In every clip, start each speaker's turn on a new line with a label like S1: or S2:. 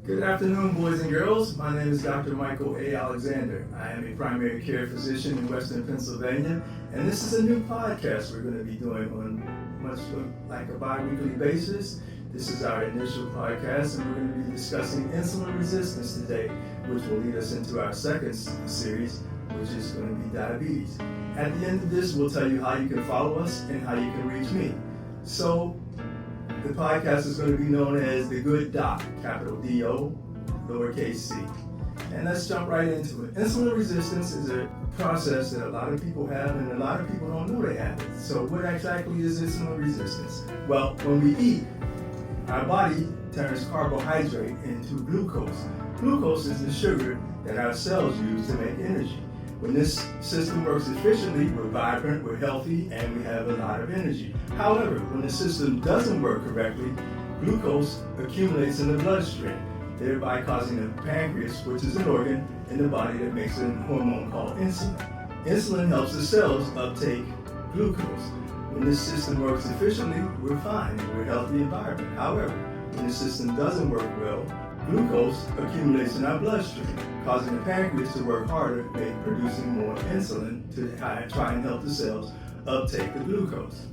S1: Good afternoon, boys and girls. My name is Dr. Michael A. Alexander. I am a primary care physician in Western Pennsylvania, and this is a new podcast we're going to be doing on much like a bi-weekly basis. This is our initial podcast, and we're going to be discussing insulin resistance today, which will lead us into our second series, which is going to be diabetes. At the end of this, we'll tell you how you can follow us and how you can reach me. So, the podcast is going to be known as The Good Doc, capital D-O, lowercase c. And let's jump right into it. Insulin resistance is a process that a lot of people have, and a lot of people don't know they have it. So what exactly is insulin resistance? Well, when we eat, our body turns carbohydrate into glucose. Glucose is the sugar that our cells use to make energy. When this system works efficiently, we're vibrant, we're healthy, and we have a lot of energy. However, when the system doesn't work correctly, glucose accumulates in the bloodstream, thereby causing the pancreas, which is an organ in the body that makes a hormone called insulin. Insulin helps the cells uptake glucose. When this system works efficiently, we're fine, we're healthy and vibrant. However, when the system doesn't work well, glucose accumulates in our bloodstream, causing the pancreas to work harder, producing more insulin to try and help the cells uptake the glucose,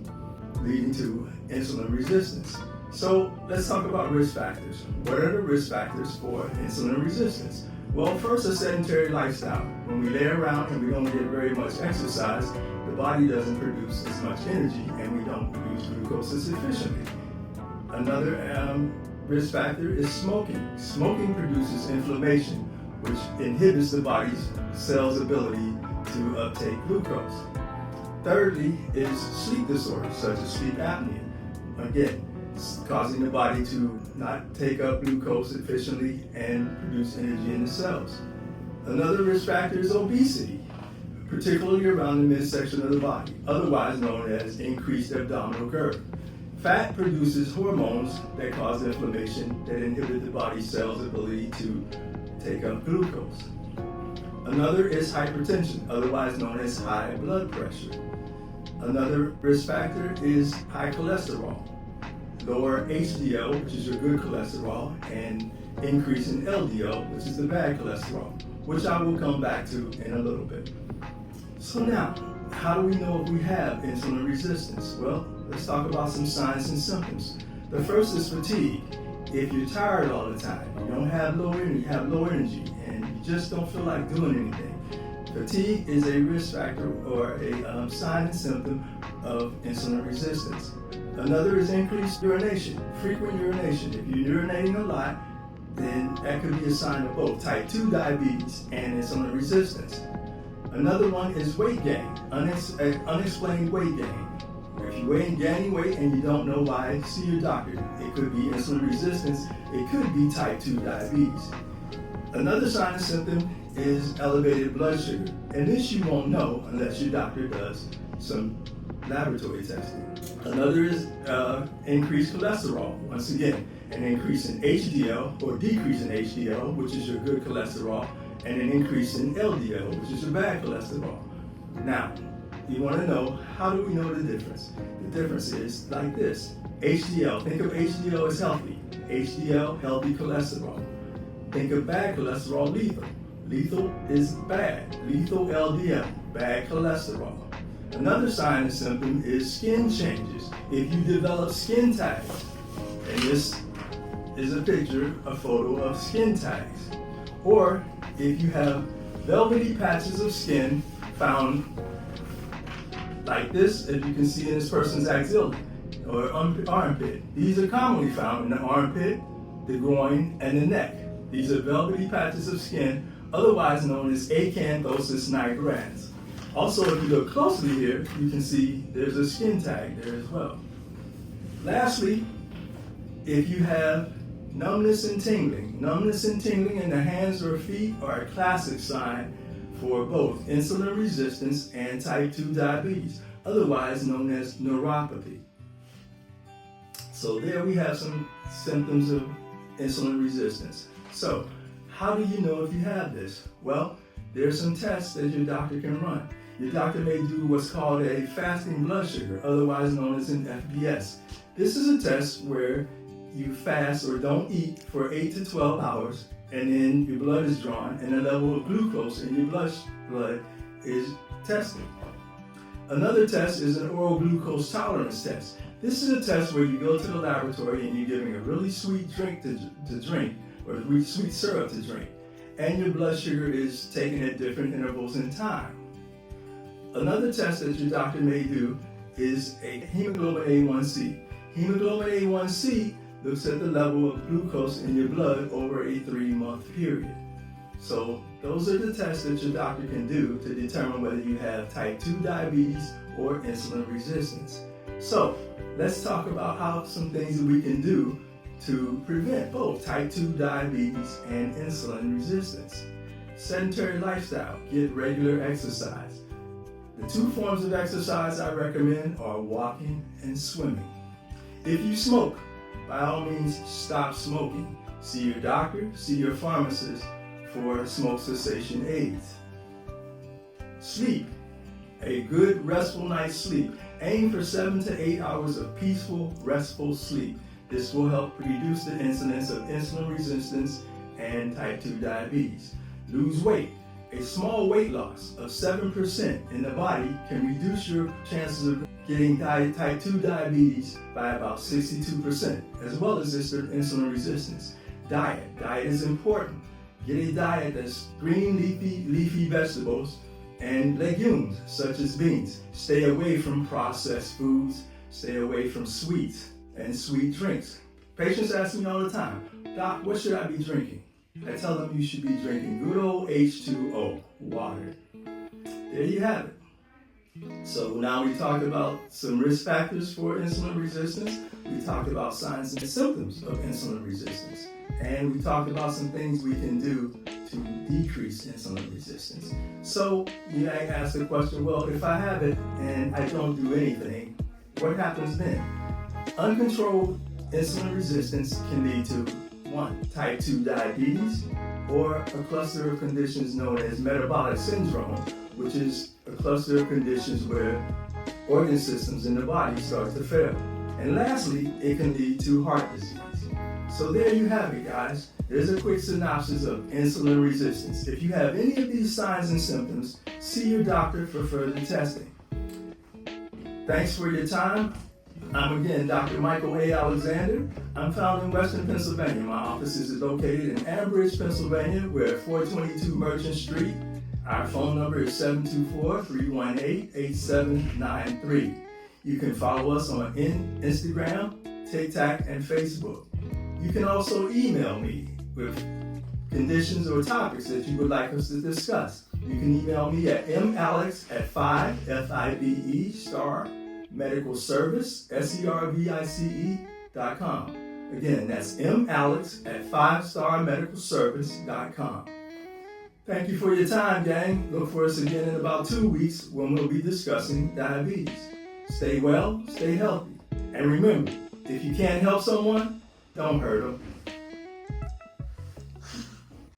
S1: leading to insulin resistance. So let's talk about risk factors. What are the risk factors for insulin resistance? Well, first, a sedentary lifestyle. When we lay around and we don't get very much exercise, the body doesn't produce as much energy and we don't use glucose as efficiently. Another risk factor is smoking. Smoking produces inflammation, which inhibits the body's cells' ability to uptake glucose. Thirdly is sleep disorders, such as sleep apnea. Again, causing the body to not take up glucose efficiently and produce energy in the cells. Another risk factor is obesity, particularly around the midsection of the body, otherwise known as increased abdominal girth. Fat produces hormones that cause inflammation that inhibit the body's cells' ability to take up glucose. Another is hypertension, otherwise known as high blood pressure. Another risk factor is high cholesterol, lower HDL, which is your good cholesterol, and increase in LDL, which is the bad cholesterol, which I will come back to in a little bit. So now, how do we know if we have insulin resistance? Well, let's talk about some signs and symptoms. The first is fatigue. If you're tired all the time, you don't have low energy, you have low energy, and you just don't feel like doing anything, fatigue is a risk factor or a sign and symptom of insulin resistance. Another is increased urination, frequent urination. If you're urinating a lot, then that could be a sign of both type 2 diabetes and insulin resistance. Another one is weight gain, unexplained weight gain. If you're gaining weight and you don't know why, see your doctor. It could be insulin resistance, it could be type 2 diabetes. Another sign and symptom is elevated blood sugar, and this you won't know unless your doctor does some laboratory testing. Another is increased cholesterol. Once again, an increase in HDL or decrease in HDL, which is your good cholesterol, and an increase in LDL, which is your bad cholesterol. Now, you want to know, how do we know the difference? The difference is like this. HDL, think of HDL as healthy. HDL, healthy cholesterol. Think of bad cholesterol, lethal. Lethal is bad. Lethal LDL, bad cholesterol. Another sign and symptom is skin changes. If you develop skin tags, and this is a picture, a photo of skin tags, or if you have velvety patches of skin found like this, as you can see in this person's axilla or armpit. These are commonly found in the armpit, the groin, and the neck. These are velvety patches of skin, otherwise known as acanthosis nigrans. Also, if you look closely here, you can see there's a skin tag there as well. Lastly, if you have numbness and tingling in the hands or feet are a classic sign for both insulin resistance and type 2 diabetes, otherwise known as neuropathy. So there we have some symptoms of insulin resistance. So how do you know if you have this? Well, there are some tests that your doctor can run. Your doctor may do what's called a fasting blood sugar, otherwise known as an FBS. This is a test where you fast or don't eat for 8 to 12 hours, and then your blood is drawn and the level of glucose in your blood is tested. Another test is an oral glucose tolerance test. This is a test where you go to the laboratory and you're giving a really sweet drink to drink, or really sweet syrup to drink, and your blood sugar is taken at different intervals in time. Another test that your doctor may do is a hemoglobin A1C. Hemoglobin A1C looks at the level of glucose in your blood over a 3-month period. So those are the tests that your doctor can do to determine whether you have type 2 diabetes or insulin resistance. So let's talk about some things that we can do to prevent both type 2 diabetes and insulin resistance. Sedentary lifestyle, get regular exercise. The 2 forms of exercise I recommend are walking and swimming. If you smoke, by all means stop smoking. See your doctor, see your pharmacist for smoke cessation aids. Sleep, a good restful night's sleep. Aim for 7 to 8 hours of peaceful, restful sleep. This will help reduce the incidence of insulin resistance and type 2 diabetes. Lose weight. A small weight loss of 7% in the body can reduce your chances of getting type 2 diabetes by about 62%, as well as insulin resistance. Diet is important. Get a diet that's green leafy vegetables and legumes such as beans. Stay away from processed foods. Stay away from sweets and sweet drinks. Patients ask me all the time, "Doc, what should I be drinking?" I tell them you should be drinking good old H2O, water. There you have it. So now we talked about some risk factors for insulin resistance. We talked about signs and symptoms of insulin resistance. And we talked about some things we can do to decrease insulin resistance. So you might ask the question, well, if I have it and I don't do anything, what happens then? Uncontrolled insulin resistance can lead to 1. Type 2 diabetes, or a cluster of conditions known as metabolic syndrome, which is a cluster of conditions where organ systems in the body start to fail. And lastly, it can lead to heart disease. So there you have it, guys. There's a quick synopsis of insulin resistance. If you have any of these signs and symptoms, see your doctor for further testing. Thanks for your time. I'm again Dr. Michael A. Alexander. I'm found in Western Pennsylvania. My office is located in Ambridge, Pennsylvania. We're at 422 Merchant Street. Our phone number is 724-318-8793. You can follow us on Instagram, TikTok, and Facebook. You can also email me with conditions or topics that you would like us to discuss. You can email me at malex@5 star medical service service.com. Again, that's malex@5starmedicalservice.com. Thank you for your time, gang. Look for us again in about 2 weeks when we'll be discussing diabetes. Stay well, stay healthy, and remember, if you can't help someone, don't hurt them.